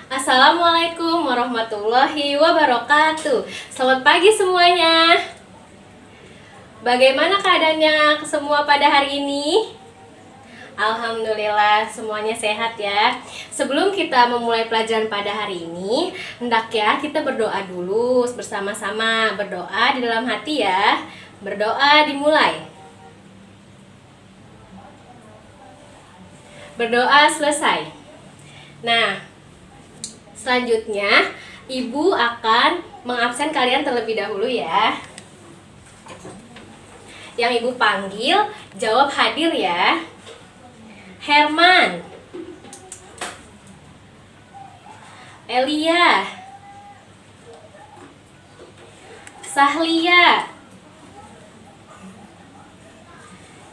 Assalamualaikum warahmatullahi wabarakatuh. Selamat pagi semuanya. Bagaimana keadaannya semua pada hari ini? Alhamdulillah semuanya sehat ya. Sebelum kita memulai pelajaran pada hari ini, hendaknya kita berdoa dulu bersama-sama. Berdoa di dalam hati ya. Berdoa dimulai. Berdoa selesai. Nah, selanjutnya, Ibu akan mengabsen kalian terlebih dahulu ya. Yang Ibu panggil, jawab hadir ya. Herman, Elia, Sahlia,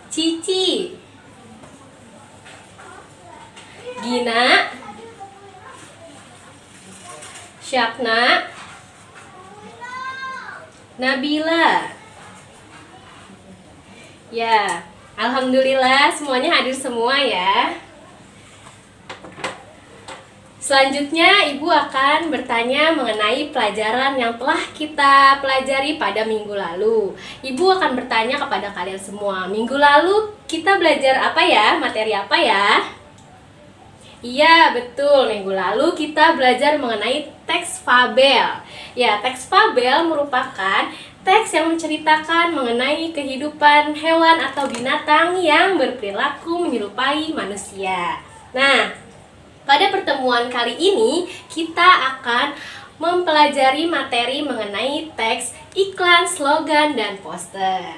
Cici, Gina, Syakna, Nabila. Ya, alhamdulillah semuanya hadir semua ya. Selanjutnya Ibu akan bertanya mengenai pelajaran yang telah kita pelajari pada minggu lalu. Ibu akan bertanya kepada kalian semua, minggu lalu kita belajar apa ya? Materi apa ya? Iya, betul. Minggu lalu kita belajar mengenai teks fabel. Ya, teks fabel merupakan teks yang menceritakan mengenai kehidupan hewan atau binatang yang berperilaku menyerupai manusia. Nah, pada pertemuan kali ini kita akan mempelajari materi mengenai teks iklan, slogan, dan poster.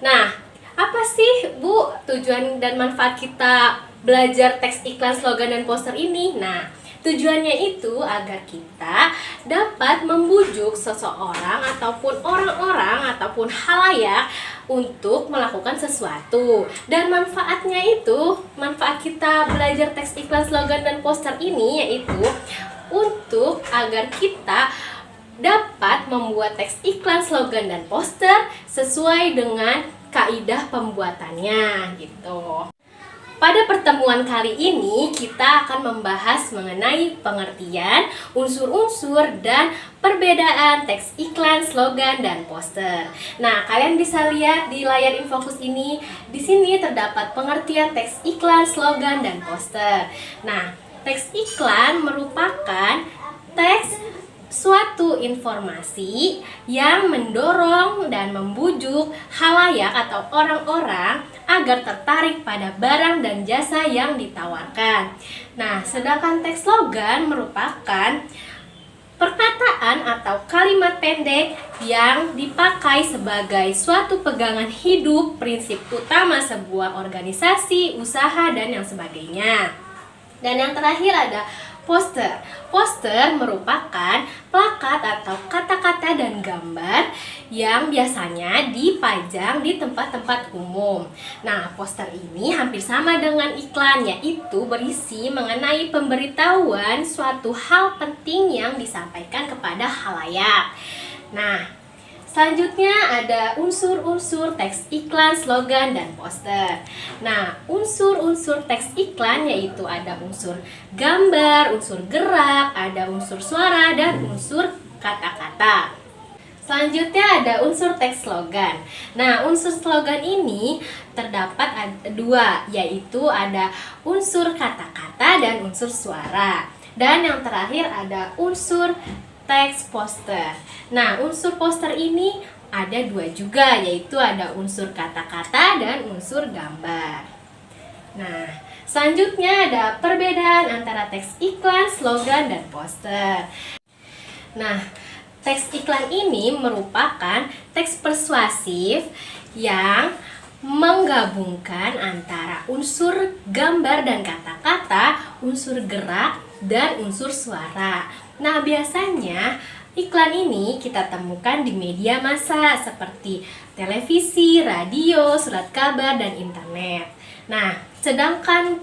Nah, apa sih Bu tujuan dan manfaat kita belajar teks iklan, slogan, dan poster ini? Nah, tujuannya itu agar kita dapat membujuk seseorang ataupun orang-orang ataupun halayak untuk melakukan sesuatu. Dan manfaatnya itu, manfaat kita belajar teks iklan, slogan, dan poster ini yaitu untuk agar kita dapat membuat teks iklan, slogan, dan poster sesuai dengan kaidah pembuatannya gitu. Pada pertemuan kali ini kita akan membahas mengenai pengertian, unsur-unsur, dan perbedaan teks iklan, slogan, dan poster. Nah, kalian bisa lihat di layar infokus ini. Di sini terdapat pengertian teks iklan, slogan, dan poster. Nah, teks iklan merupakan teks suatu informasi yang mendorong dan membujuk halayak atau orang-orang agar tertarik pada barang dan jasa yang ditawarkan. Nah, sedangkan teks slogan merupakan perkataan atau kalimat pendek yang dipakai sebagai suatu pegangan hidup, prinsip utama sebuah organisasi, usaha, dan yang sebagainya. Dan yang terakhir ada poster. Poster merupakan plakat atau kata-kata dan gambar yang biasanya dipajang di tempat-tempat umum. Nah, poster ini hampir sama dengan iklan, yaitu berisi mengenai pemberitahuan suatu hal penting yang disampaikan kepada halayak. Nah, selanjutnya ada unsur-unsur teks iklan, slogan, dan poster. Nah, unsur-unsur teks iklan yaitu ada unsur gambar, unsur gerak, ada unsur suara, dan unsur kata-kata. Selanjutnya ada unsur teks slogan. Nah, unsur slogan ini terdapat dua, yaitu ada unsur kata-kata dan unsur suara. Dan yang terakhir ada unsur teks poster. Nah, unsur poster ini ada dua juga, yaitu ada unsur kata-kata dan unsur gambar. Nah, selanjutnya ada perbedaan antara teks iklan, slogan, dan poster. Nah, teks iklan ini merupakan teks persuasif yang menggabungkan antara unsur gambar dan kata-kata, unsur gerak, dan unsur suara. Nah, biasanya iklan ini kita temukan di media massa seperti televisi, radio, surat kabar, dan internet. Nah, sedangkan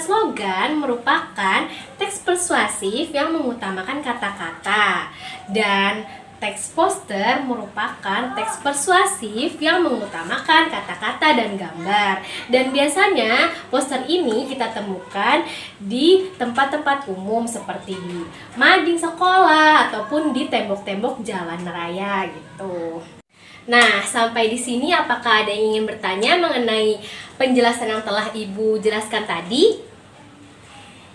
slogan merupakan teks persuasif yang mengutamakan kata-kata dan Teks poster merupakan teks persuasif yang mengutamakan kata-kata dan gambar. Dan biasanya poster ini kita temukan di tempat-tempat umum seperti di mading sekolah ataupun di tembok-tembok jalan raya gitu. Nah, sampai di sini apakah ada yang ingin bertanya mengenai penjelasan yang telah Ibu jelaskan tadi?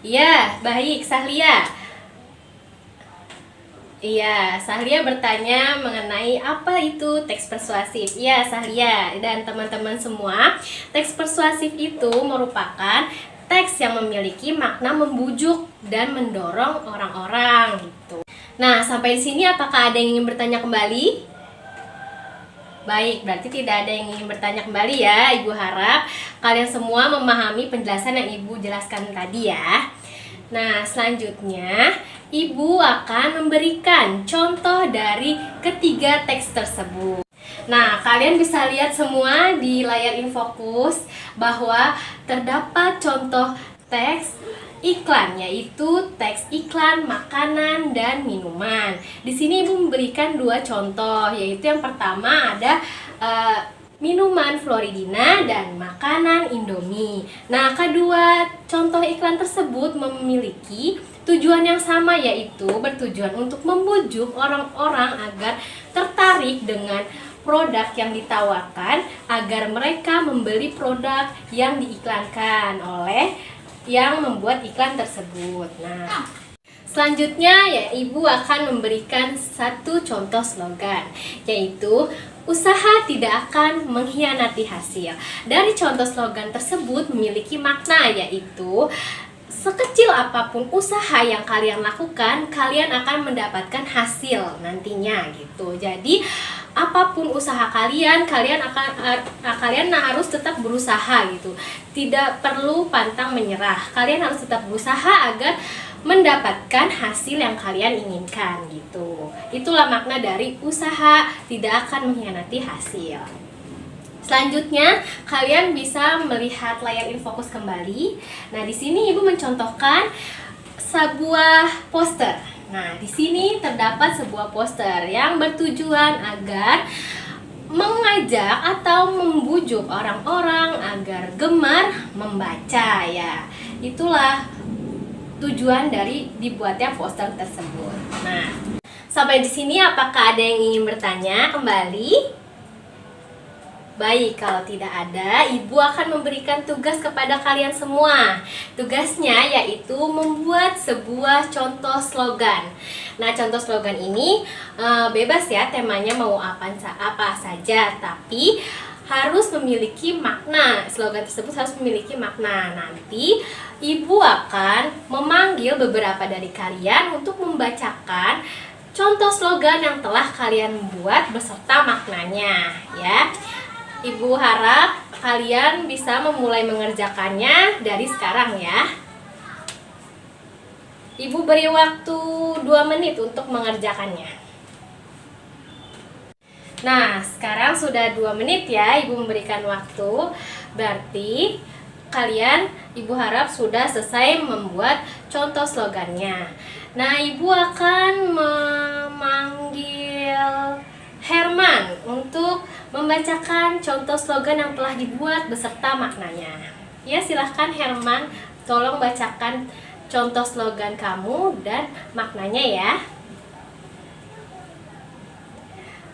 Ya, baik, Sahlia. Iya, Sahlia bertanya mengenai apa itu teks persuasif. Iya, Sahlia dan teman-teman semua, teks persuasif itu merupakan teks yang memiliki makna membujuk dan mendorong orang-orang gitu. Nah, sampai di sini apakah ada yang ingin bertanya kembali? Baik, berarti tidak ada yang ingin bertanya kembali ya. Ibu harap kalian semua memahami penjelasan yang Ibu jelaskan tadi ya. Nah, selanjutnya Ibu akan memberikan contoh dari ketiga teks tersebut. Nah, kalian bisa lihat semua di layar infokus bahwa terdapat contoh teks iklan, yaitu teks iklan makanan dan minuman. Di sini Ibu memberikan dua contoh, yaitu yang pertama ada minuman Floridina dan makanan Indomie. Nah, kedua contoh iklan tersebut memiliki tujuan yang sama, yaitu bertujuan untuk membujuk orang-orang agar tertarik dengan produk yang ditawarkan agar mereka membeli produk yang diiklankan oleh yang membuat iklan tersebut. Nah, selanjutnya ya Ibu akan memberikan satu contoh slogan, yaitu usaha tidak akan mengkhianati hasil. Dari contoh slogan tersebut memiliki makna, yaitu sekecil apapun usaha yang kalian lakukan, kalian akan mendapatkan hasil nantinya gitu. Jadi apapun usaha kalian harus tetap berusaha gitu. Tidak perlu pantang menyerah. Kalian harus tetap berusaha agar mendapatkan hasil yang kalian inginkan gitu. Itulah makna dari usaha tidak akan mengkhianati hasil. Selanjutnya, kalian bisa melihat layar infokus kembali. Nah, di sini Ibu mencontohkan sebuah poster. Nah, di sini terdapat sebuah poster yang bertujuan agar mengajak atau membujuk orang-orang agar gemar membaca ya. Itulah tujuan dari dibuatnya poster tersebut. Nah, sampai di sini apakah ada yang ingin bertanya kembali? Baik, kalau tidak ada, Ibu akan memberikan tugas kepada kalian semua. Tugasnya yaitu membuat sebuah contoh slogan. Nah, contoh slogan ini bebas ya, temanya mau apa saja, tapi harus memiliki makna. Slogan tersebut harus memiliki makna. Nanti Ibu akan memanggil beberapa dari kalian untuk membacakan contoh slogan yang telah kalian buat beserta maknanya ya. Ibu harap kalian bisa memulai mengerjakannya dari sekarang ya. Ibu beri waktu 2 menit untuk mengerjakannya. Nah, sekarang sudah 2 menit ya Ibu memberikan waktu. Berarti kalian, Ibu harap sudah selesai membuat contoh slogannya. Nah, Ibu akan memanggil Herman untuk membacakan contoh slogan yang telah dibuat beserta maknanya. Ya, silahkan Herman, tolong bacakan contoh slogan kamu dan maknanya ya.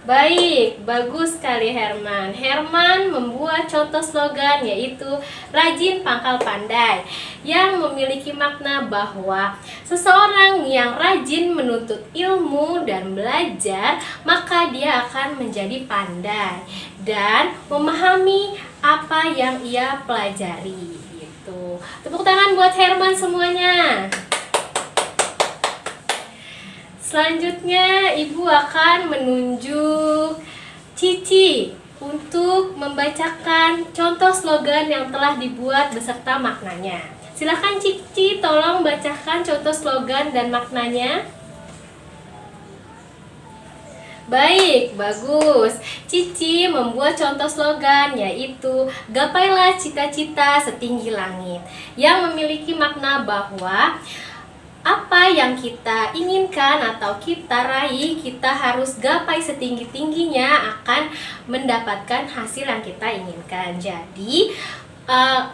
Baik, bagus sekali Herman. Herman membuat contoh slogan yaitu rajin pangkal pandai, yang memiliki makna bahwa seseorang yang rajin menuntut ilmu dan belajar, maka dia akan menjadi pandai dan memahami apa yang ia pelajari gitu. Tepuk tangan buat Herman semuanya. Selanjutnya Ibu akan menunjuk Cici untuk membacakan contoh slogan yang telah dibuat beserta maknanya. Silahkan Cici, tolong bacakan contoh slogan dan maknanya. Baik, bagus. Cici membuat contoh slogan yaitu gapailah cita-cita setinggi langit, yang memiliki makna bahwa apa yang kita inginkan atau kita raih, kita harus gapai setinggi-tingginya akan mendapatkan hasil yang kita inginkan. Jadi,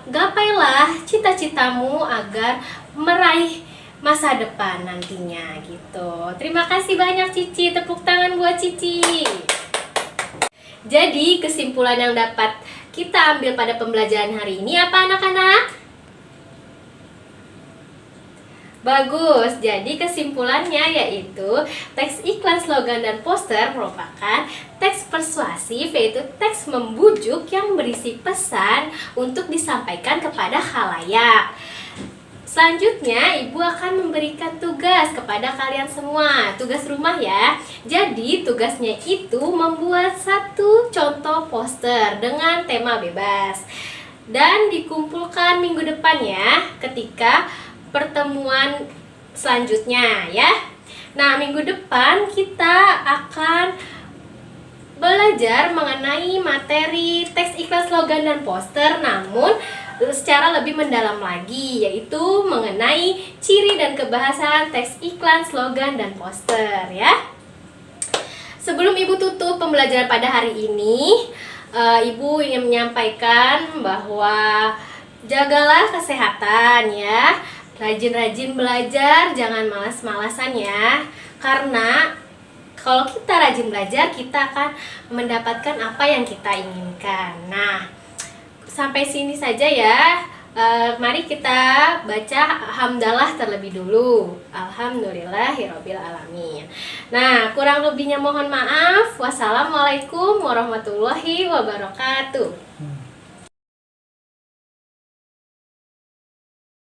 gapailah cita-citamu agar meraih masa depan nantinya gitu. Terima kasih banyak Cici, tepuk tangan buat Cici. Jadi, kesimpulan yang dapat kita ambil pada pembelajaran hari ini apa anak-anak? Bagus, jadi kesimpulannya yaitu teks iklan, slogan, dan poster merupakan teks persuasif, yaitu teks membujuk yang berisi pesan untuk disampaikan kepada khalayak. Selanjutnya, Ibu akan memberikan tugas kepada kalian semua, tugas rumah ya. Jadi, tugasnya itu membuat satu contoh poster dengan tema bebas dan dikumpulkan minggu depan ya, ketika pertemuan selanjutnya ya. Nah, minggu depan kita akan belajar mengenai materi teks iklan, slogan, dan poster, namun secara lebih mendalam lagi, yaitu mengenai ciri dan kebahasaan teks iklan, slogan, dan poster ya. Sebelum Ibu tutup pembelajaran pada hari ini, Ibu ingin menyampaikan bahwa jagalah kesehatan ya. Rajin-rajin belajar, jangan malas-malasan ya. Karena kalau kita rajin belajar, kita akan mendapatkan apa yang kita inginkan. Nah, sampai sini saja ya. Mari kita baca hamdalah terlebih dulu. Alhamdulillahirabbil alamin. Nah, kurang lebihnya mohon maaf. Wassalamualaikum warahmatullahi wabarakatuh.